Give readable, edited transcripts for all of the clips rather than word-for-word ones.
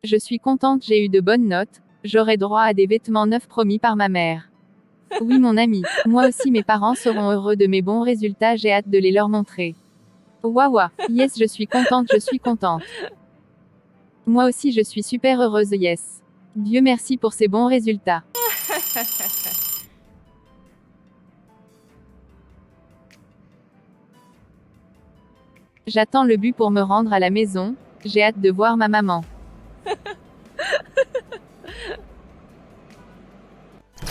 Je suis contente, j'ai eu de bonnes notes, j'aurai droit à des vêtements neufs promis par ma mère. Oui mon ami, moi aussi mes parents seront heureux de mes bons résultats, j'ai hâte de les leur montrer. Waouh, yes je suis contente, je suis contente. Moi aussi je suis super heureuse, yes. Dieu merci pour ces bons résultats. J'attends le bus pour me rendre à la maison, j'ai hâte de voir ma maman.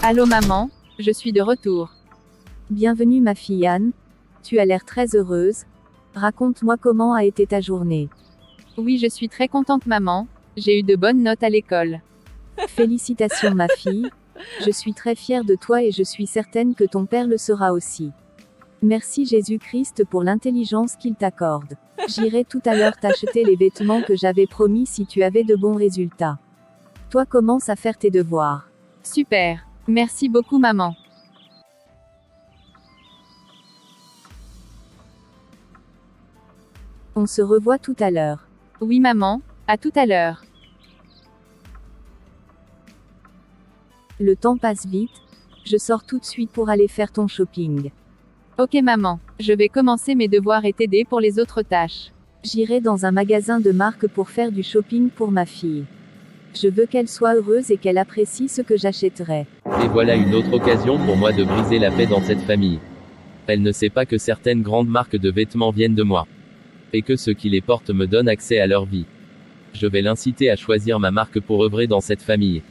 Allô maman, je suis de retour. Bienvenue ma fille Anne, tu as l'air très heureuse. Raconte-moi comment a été ta journée. Oui je suis très contente maman, j'ai eu de bonnes notes à l'école. Félicitations ma fille, je suis très fière de toi et je suis certaine que ton père le sera aussi. Merci Jésus-Christ pour l'intelligence qu'il t'accorde. J'irai tout à l'heure t'acheter les vêtements que j'avais promis si tu avais de bons résultats. Toi commence à faire tes devoirs. Super, merci beaucoup maman. On se revoit tout à l'heure. Oui maman, à tout à l'heure. Le temps passe vite, je sors tout de suite pour aller faire ton shopping. Ok maman, je vais commencer mes devoirs et t'aider pour les autres tâches. J'irai dans un magasin de marque pour faire du shopping pour ma fille. Je veux qu'elle soit heureuse et qu'elle apprécie ce que j'achèterai. Et voilà une autre occasion pour moi de briser la paix dans cette famille. Elle ne sait pas que certaines grandes marques de vêtements viennent de moi. Et que ceux qui les portent me donnent accès à leur vie. Je vais l'inciter à choisir ma marque pour œuvrer dans cette famille.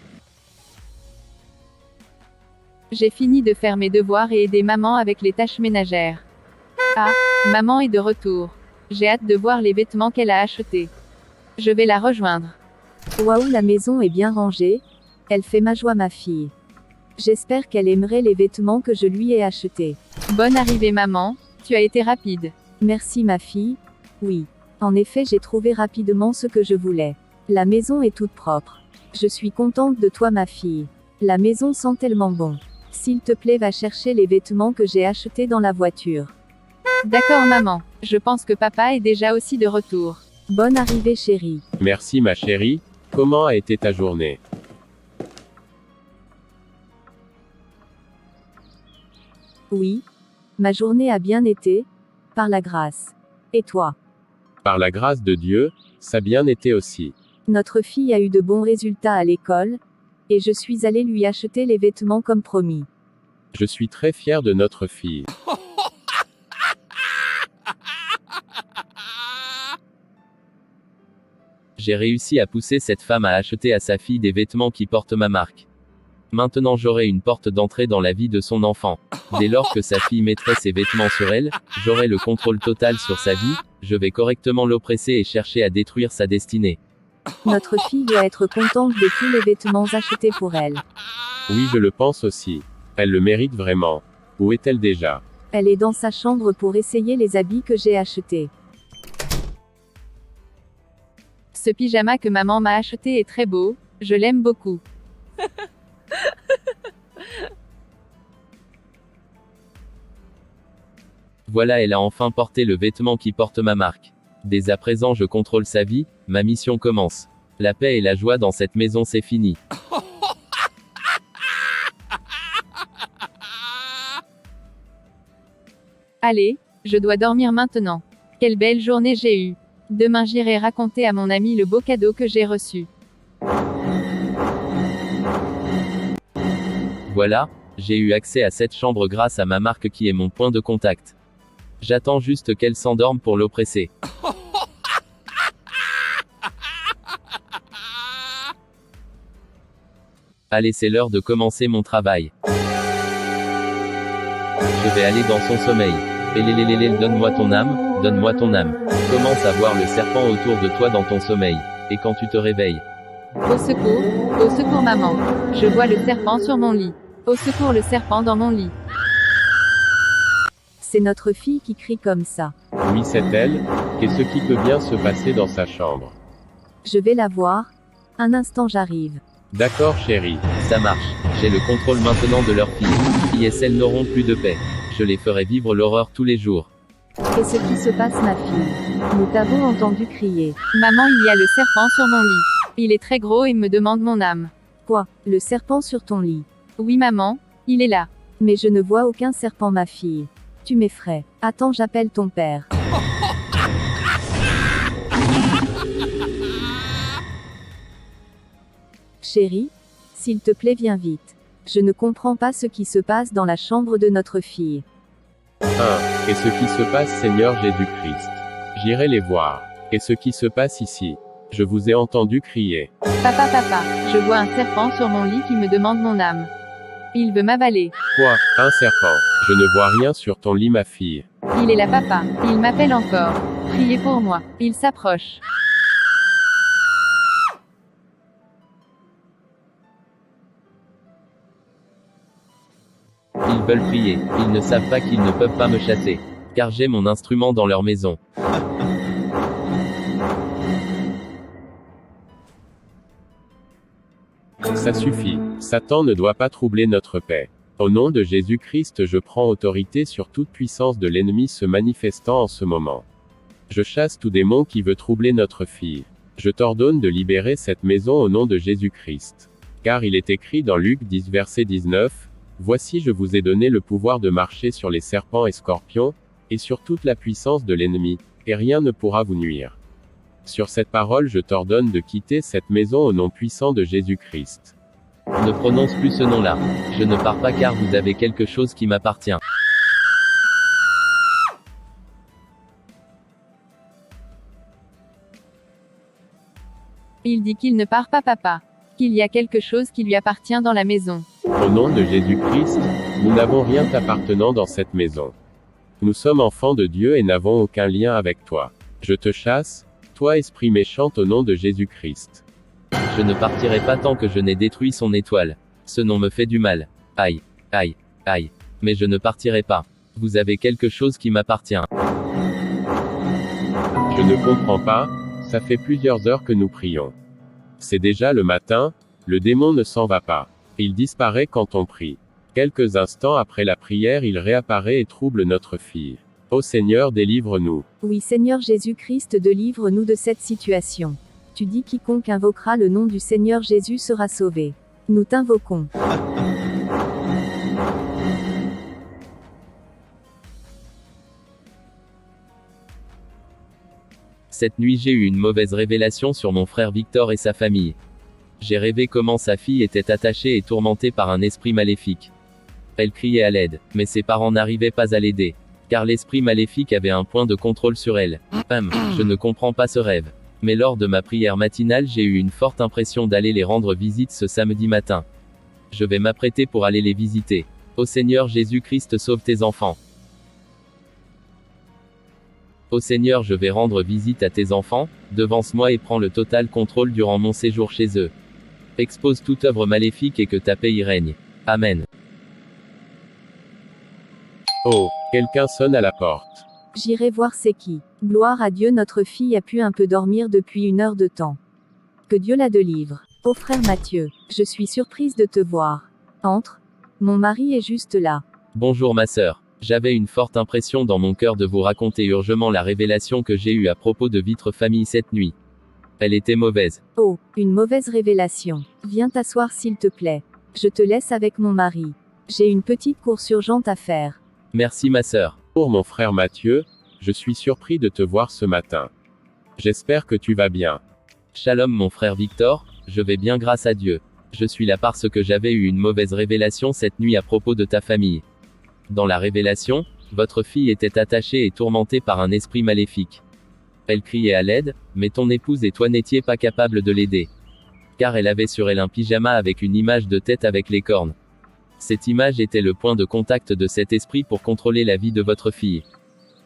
J'ai fini de faire mes devoirs et aider maman avec les tâches ménagères. Ah, maman est de retour. J'ai hâte de voir les vêtements qu'elle a achetés. Je vais la rejoindre. Waouh, la maison est bien rangée. Elle fait ma joie ma fille. J'espère qu'elle aimerait les vêtements que je lui ai achetés. Bonne arrivée maman, tu as été rapide. Merci ma fille. Oui. En effet, j'ai trouvé rapidement ce que je voulais. La maison est toute propre. Je suis contente de toi ma fille. La maison sent tellement bon. S'il te plaît, va chercher les vêtements que j'ai achetés dans la voiture. D'accord maman, je pense que papa est déjà aussi de retour. Bonne arrivée chérie. Merci ma chérie, comment a été ta journée? Oui. Ma journée a bien été, par la grâce. Et toi? Par la grâce de Dieu, ça a bien été aussi. Notre fille a eu de bons résultats à l'école, et je suis allée lui acheter les vêtements comme promis. Je suis très fier de notre fille. J'ai réussi à pousser cette femme à acheter à sa fille des vêtements qui portent ma marque. Maintenant j'aurai une porte d'entrée dans la vie de son enfant. Dès lors que sa fille mettrait ses vêtements sur elle, j'aurai le contrôle total sur sa vie, je vais correctement l'oppresser et chercher à détruire sa destinée. Notre fille doit être contente de tous les vêtements achetés pour elle. Oui, je le pense aussi. Elle le mérite vraiment. Où est-elle déjà? Elle est dans sa chambre pour essayer les habits que j'ai achetés. Ce pyjama que maman m'a acheté est très beau, je l'aime beaucoup. Voilà, elle a enfin porté le vêtement qui porte ma marque. Dès à présent je contrôle sa vie, ma mission commence. La paix et la joie dans cette maison, c'est fini. Allez, je dois dormir maintenant. Quelle belle journée j'ai eue. Demain j'irai raconter à mon ami le beau cadeau que j'ai reçu. Voilà, j'ai eu accès à cette chambre grâce à ma marque qui est mon point de contact. J'attends juste qu'elle s'endorme pour l'oppresser. Allez, c'est l'heure de commencer mon travail. Je vais aller dans son sommeil. Élélélélé, donne-moi ton âme, donne-moi ton âme. Commence à voir le serpent autour de toi dans ton sommeil. Et quand tu te réveilles. Au secours maman. Je vois le serpent sur mon lit. Au secours le serpent dans mon lit. C'est notre fille qui crie comme ça. Oui, c'est elle. Qu'est-ce qui peut bien se passer dans sa chambre? Je vais la voir. Un instant, j'arrive. D'accord chérie. Ça marche. J'ai le contrôle maintenant de leur fille. Yes, elles n'auront plus de paix. Je les ferai vivre l'horreur tous les jours. Qu'est-ce qui se passe ma fille? Nous t'avons entendu crier. Maman, il y a le serpent sur mon lit. Il est très gros et me demande mon âme. Quoi? Le serpent sur ton lit? Oui maman, il est là. Mais je ne vois aucun serpent, ma fille. Tu m'effraies. Attends, j'appelle ton père. Chérie, s'il te plaît, viens vite. Je ne comprends pas ce qui se passe dans la chambre de notre fille. 1. Et ce qui se passe, Seigneur Jésus-Christ. J'irai les voir. Et ce qui se passe ici. Je vous ai entendu crier. Papa, je vois un serpent sur mon lit qui me demande mon âme. Il veut m'avaler. Quoi? Un serpent? Je ne vois rien sur ton lit, ma fille. Il est là papa. Il m'appelle encore. Priez pour moi. Il s'approche. Ils veulent prier. Ils ne savent pas qu'ils ne peuvent pas me chasser. Car j'ai mon instrument dans leur maison. Ça suffit. Satan ne doit pas troubler notre paix. Au nom de Jésus-Christ, je prends autorité sur toute puissance de l'ennemi se manifestant en ce moment. Je chasse tout démon qui veut troubler notre fille. Je t'ordonne de libérer cette maison au nom de Jésus-Christ. Car il est écrit dans Luc 10 verset 19, « Voici je vous ai donné le pouvoir de marcher sur les serpents et scorpions, et sur toute la puissance de l'ennemi, et rien ne pourra vous nuire. » Sur cette parole je t'ordonne de quitter cette maison au nom puissant de Jésus-Christ. Ne prononce plus ce nom-là. Je ne pars pas car vous avez quelque chose qui m'appartient. Il dit qu'il ne part pas papa. Qu'il y a quelque chose qui lui appartient dans la maison. Au nom de Jésus-Christ, nous n'avons rien t'appartenant dans cette maison. Nous sommes enfants de Dieu et n'avons aucun lien avec toi. Je te chasse, toi esprit méchant au nom de Jésus-Christ. Je ne partirai pas tant que je n'ai détruit son étoile. Ce nom me fait du mal. Aïe, aïe, aïe. Mais je ne partirai pas. Vous avez quelque chose qui m'appartient. Je ne comprends pas, ça fait plusieurs heures que nous prions. C'est déjà le matin, le démon ne s'en va pas. Il disparaît quand on prie. Quelques instants après la prière, il réapparaît et trouble notre fille. Ô Seigneur, délivre-nous. Oui, Seigneur Jésus-Christ, délivre-nous de cette situation. Tu dis quiconque invoquera le nom du Seigneur Jésus sera sauvé. Nous t'invoquons. Cette nuit j'ai eu une mauvaise révélation sur mon frère Victor et sa famille. J'ai rêvé comment sa fille était attachée et tourmentée par un esprit maléfique. Elle criait à l'aide, mais ses parents n'arrivaient pas à l'aider. Car l'esprit maléfique avait un point de contrôle sur elle. Je ne comprends pas ce rêve. Mais lors de ma prière matinale j'ai eu une forte impression d'aller les rendre visite ce samedi matin. Je vais m'apprêter pour aller les visiter. Ô Seigneur Jésus-Christ, sauve tes enfants. Ô Seigneur, je vais rendre visite à tes enfants, devance-moi et prends le total contrôle durant mon séjour chez eux. Expose toute œuvre maléfique et que ta paix y règne. Amen. Oh, quelqu'un sonne à la porte. J'irai voir c'est qui. Gloire à Dieu, notre fille a pu un peu dormir depuis 1 heure de temps. Que Dieu la délivre. Ô frère Mathieu, je suis surprise de te voir. Entre. Mon mari est juste là. Bonjour ma sœur. J'avais une forte impression dans mon cœur de vous raconter urgemment la révélation que j'ai eue à propos de votre famille cette nuit. Elle était mauvaise. Oh, une mauvaise révélation. Viens t'asseoir s'il te plaît. Je te laisse avec mon mari. J'ai une petite course urgente à faire. Merci ma sœur. Pour mon frère Mathieu, je suis surpris de te voir ce matin. J'espère que tu vas bien. Shalom mon frère Victor, je vais bien grâce à Dieu. Je suis là parce que j'avais eu une mauvaise révélation cette nuit à propos de ta famille. Dans la révélation, votre fille était attachée et tourmentée par un esprit maléfique. Elle criait à l'aide, mais ton épouse et toi n'étiez pas capables de l'aider. Car elle avait sur elle un pyjama avec une image de tête avec les cornes. Cette image était le point de contact de cet esprit pour contrôler la vie de votre fille.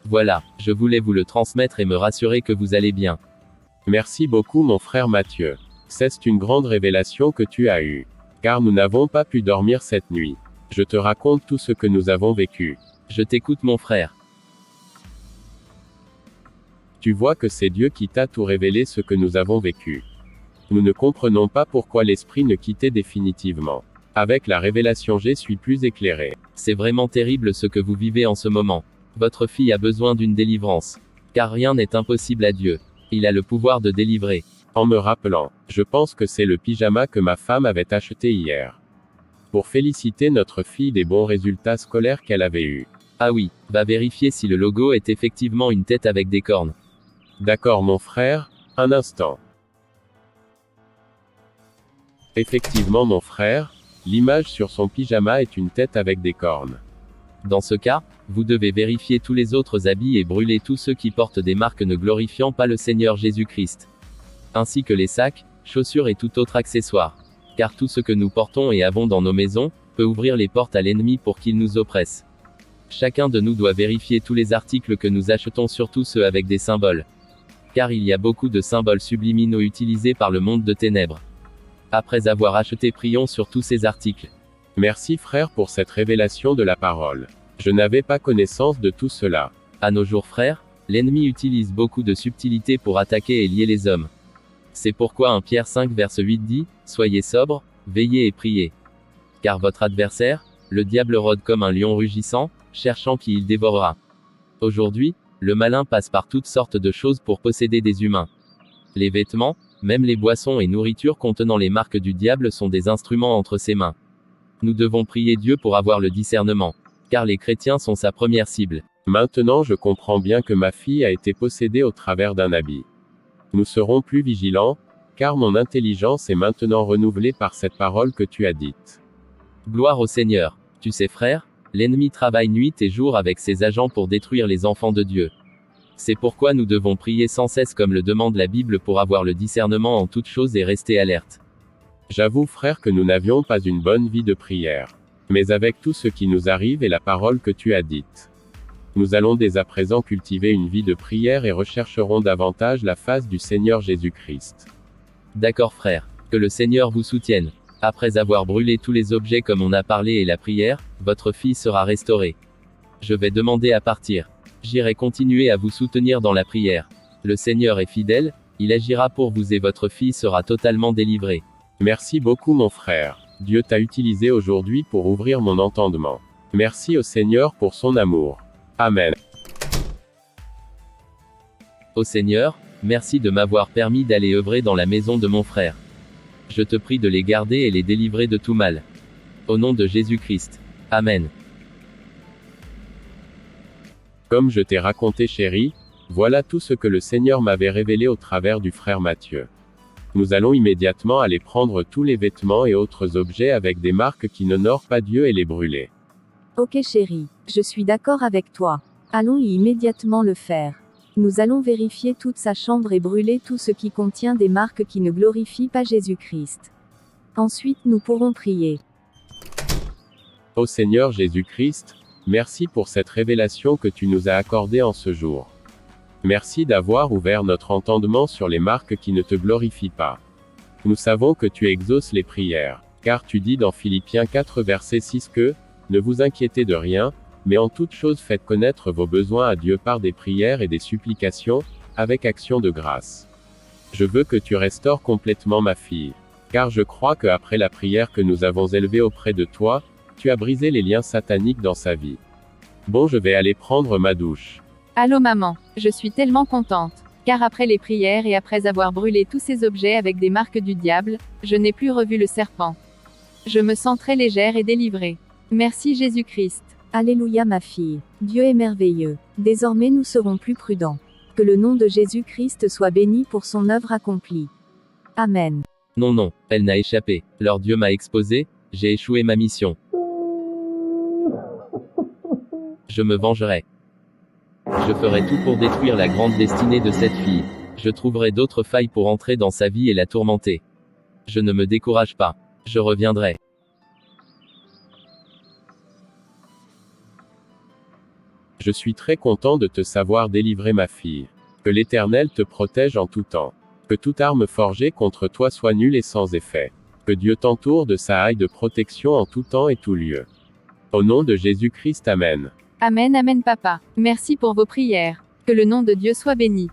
Voilà, je voulais vous le transmettre et me rassurer que vous allez bien. Merci beaucoup mon frère Mathieu. C'est une grande révélation que tu as eue. Car nous n'avons pas pu dormir cette nuit. Je te raconte tout ce que nous avons vécu. Je t'écoute mon frère. Tu vois que c'est Dieu qui t'a tout révélé ce que nous avons vécu. Nous ne comprenons pas pourquoi l'esprit ne quittait définitivement. Avec la révélation je suis plus éclairé. C'est vraiment terrible ce que vous vivez en ce moment. Votre fille a besoin d'une délivrance. Car rien n'est impossible à Dieu. Il a le pouvoir de délivrer. En me rappelant, je pense que c'est le pyjama que ma femme avait acheté hier. Pour féliciter notre fille des bons résultats scolaires qu'elle avait eus. Ah oui, va vérifier si le logo est effectivement une tête avec des cornes. D'accord mon frère, un instant. Effectivement mon frère, l'image sur son pyjama est une tête avec des cornes. Dans ce cas, vous devez vérifier tous les autres habits et brûler tous ceux qui portent des marques ne glorifiant pas le Seigneur Jésus-Christ. Ainsi que les sacs, chaussures et tout autre accessoire. Car tout ce que nous portons et avons dans nos maisons, peut ouvrir les portes à l'ennemi pour qu'il nous oppresse. Chacun de nous doit vérifier tous les articles que nous achetons, surtout ceux avec des symboles. Car il y a beaucoup de symboles subliminaux utilisés par le monde de ténèbres. Après avoir acheté, prions sur tous ces articles. Merci frère pour cette révélation de la parole. Je n'avais pas connaissance de tout cela. À nos jours frères, l'ennemi utilise beaucoup de subtilité pour attaquer et lier les hommes. C'est pourquoi 1 Pierre 5 verset 8 dit, « Soyez sobres, veillez et priez. Car votre adversaire, le diable rôde comme un lion rugissant, cherchant qui il dévorera. » Aujourd'hui, le malin passe par toutes sortes de choses pour posséder des humains. Les vêtements, même les boissons et nourritures contenant les marques du diable sont des instruments entre ses mains. Nous devons prier Dieu pour avoir le discernement. Car les chrétiens sont sa première cible. Maintenant je comprends bien que ma fille a été possédée au travers d'un habit. Nous serons plus vigilants, car mon intelligence est maintenant renouvelée par cette parole que tu as dite. Gloire au Seigneur. Tu sais frère, l'ennemi travaille nuit et jour avec ses agents pour détruire les enfants de Dieu. C'est pourquoi nous devons prier sans cesse comme le demande la Bible pour avoir le discernement en toutes choses et rester alerte. J'avoue frère que nous n'avions pas une bonne vie de prière. Mais avec tout ce qui nous arrive et la parole que tu as dite. Nous allons dès à présent cultiver une vie de prière et rechercherons davantage la face du Seigneur Jésus-Christ. D'accord frère. Que le Seigneur vous soutienne. Après avoir brûlé tous les objets comme on a parlé et la prière, votre fille sera restaurée. Je vais demander à partir. J'irai continuer à vous soutenir dans la prière. Le Seigneur est fidèle, il agira pour vous et votre fille sera totalement délivrée. Merci beaucoup mon frère. Dieu t'a utilisé aujourd'hui pour ouvrir mon entendement. Merci au Seigneur pour son amour. Amen. Ô Seigneur, merci de m'avoir permis d'aller œuvrer dans la maison de mon frère. Je te prie de les garder et les délivrer de tout mal. Au nom de Jésus-Christ. Amen. Comme je t'ai raconté chérie, voilà tout ce que le Seigneur m'avait révélé au travers du frère Matthieu. Nous allons immédiatement aller prendre tous les vêtements et autres objets avec des marques qui n'honorent pas Dieu et les brûler. Ok chérie, je suis d'accord avec toi. Allons immédiatement le faire. Nous allons vérifier toute sa chambre et brûler tout ce qui contient des marques qui ne glorifient pas Jésus-Christ. Ensuite nous pourrons prier. Ô Seigneur Jésus-Christ, merci pour cette révélation que tu nous as accordée en ce jour. Merci d'avoir ouvert notre entendement sur les marques qui ne te glorifient pas. Nous savons que tu exauces les prières, car tu dis dans Philippiens 4 verset 6 que, ne vous inquiétez de rien, mais en toute chose faites connaître vos besoins à Dieu par des prières et des supplications, avec action de grâce. Je veux que tu restaures complètement ma fille. Car je crois que après la prière que nous avons élevée auprès de toi, tu as brisé les liens sataniques dans sa vie. Bon, je vais aller prendre ma douche. Allô maman, je suis tellement contente. Car après les prières et après avoir brûlé tous ces objets avec des marques du diable, je n'ai plus revu le serpent. Je me sens très légère et délivrée. Merci Jésus-Christ. Alléluia ma fille. Dieu est merveilleux. Désormais nous serons plus prudents. Que le nom de Jésus-Christ soit béni pour son œuvre accomplie. Amen. Non non, elle n'a échappé. Leur Dieu m'a exposé, j'ai échoué ma mission. Je me vengerai. Je ferai tout pour détruire la grande destinée de cette fille. Je trouverai d'autres failles pour entrer dans sa vie et la tourmenter. Je ne me décourage pas. Je reviendrai. Je suis très content de te savoir délivrer ma fille. Que l'Éternel te protège en tout temps. Que toute arme forgée contre toi soit nulle et sans effet. Que Dieu t'entoure de sa haie de protection en tout temps et tout lieu. Au nom de Jésus-Christ, Amen. Amen, amen papa. Merci pour vos prières. Que le nom de Dieu soit béni.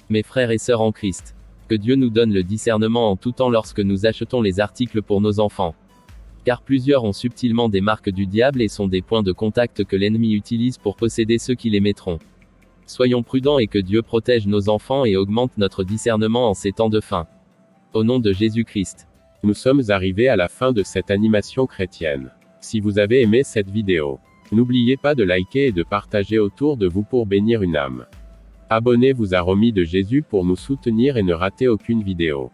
Mes frères et sœurs en Christ. Que Dieu nous donne le discernement en tout temps lorsque nous achetons les articles pour nos enfants. Car plusieurs ont subtilement des marques du diable et sont des points de contact que l'ennemi utilise pour posséder ceux qui les mettront. Soyons prudents et que Dieu protège nos enfants et augmente notre discernement en ces temps de faim. Au nom de Jésus-Christ. Nous sommes arrivés à la fin de cette animation chrétienne. Si vous avez aimé cette vidéo, n'oubliez pas de liker et de partager autour de vous pour bénir une âme. Abonnez-vous à Romy de Jésus pour nous soutenir et ne ratez aucune vidéo.